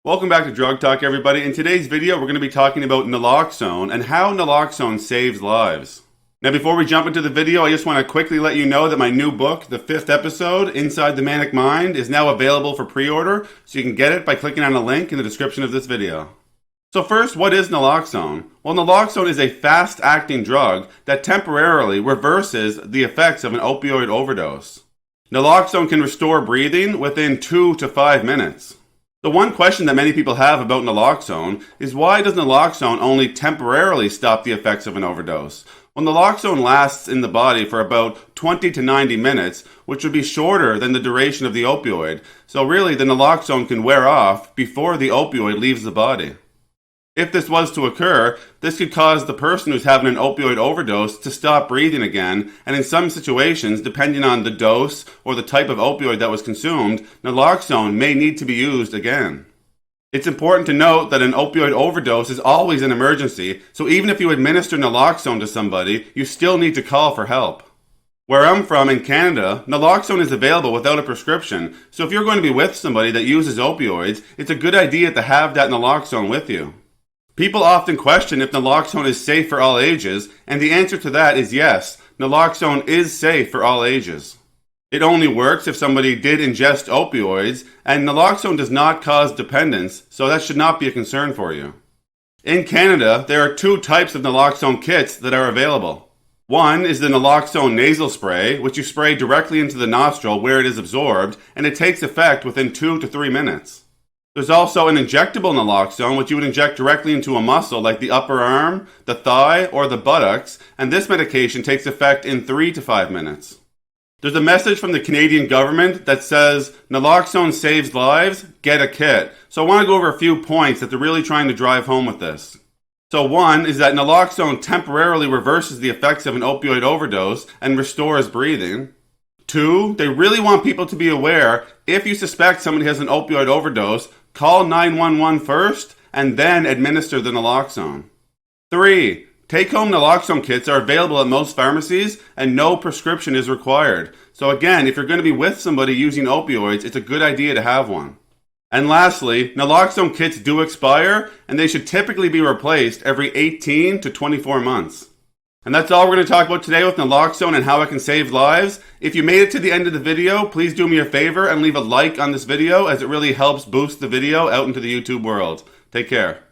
Welcome back to Drug Talk, everybody. In today's video, we're going to be talking about Naloxone and how Naloxone saves lives. Now, before we jump into the video, I just want to quickly let you know that my new book, the 5th episode, Inside the Manic Mind, is now available for pre-order, so you can get it by clicking on a link in the description of this video. So first, what is Naloxone? Well, Naloxone is a fast-acting drug that temporarily reverses the effects of an opioid overdose. Naloxone can restore breathing within 2 to 5 minutes. The one question that many people have about Naloxone is why does Naloxone only temporarily stop the effects of an overdose? Well, Naloxone lasts in the body for about 20 to 90 minutes, which would be shorter than the duration of the opioid. So really, the Naloxone can wear off before the opioid leaves the body. If this was to occur, this could cause the person who's having an opioid overdose to stop breathing again, and in some situations, depending on the dose or the type of opioid that was consumed, Naloxone may need to be used again. It's important to note that an opioid overdose is always an emergency, so even if you administer Naloxone to somebody, you still need to call for help. Where I'm from, in Canada, Naloxone is available without a prescription, so if you're going to be with somebody that uses opioids, it's a good idea to have that Naloxone with you. People often question if Naloxone is safe for all ages, and the answer to that is yes, Naloxone is safe for all ages. It only works if somebody did ingest opioids, and Naloxone does not cause dependence, so that should not be a concern for you. In Canada, there are 2 types of Naloxone kits that are available. One is the Naloxone nasal spray, which you spray directly into the nostril where it is absorbed, and it takes effect within 2 to 3 minutes. There's also an injectable Naloxone, which you would inject directly into a muscle like the upper arm, the thigh, or the buttocks, and this medication takes effect in 3 to 5 minutes. There's a message from the Canadian government that says, Naloxone saves lives, get a kit. So I want to go over a few points that they're really trying to drive home with this. So one is that Naloxone temporarily reverses the effects of an opioid overdose and restores breathing. 2, they really want people to be aware, if you suspect somebody has an opioid overdose, call 911 first and then administer the Naloxone. 3, take-home Naloxone kits are available at most pharmacies and no prescription is required. So again, if you're going to be with somebody using opioids, it's a good idea to have one. And lastly, Naloxone kits do expire and they should typically be replaced every 18 to 24 months. And that's all we're going to talk about today with Naloxone and how it can save lives. If you made it to the end of the video, please do me a favor and leave a like on this video as it really helps boost the video out into the YouTube world. Take care.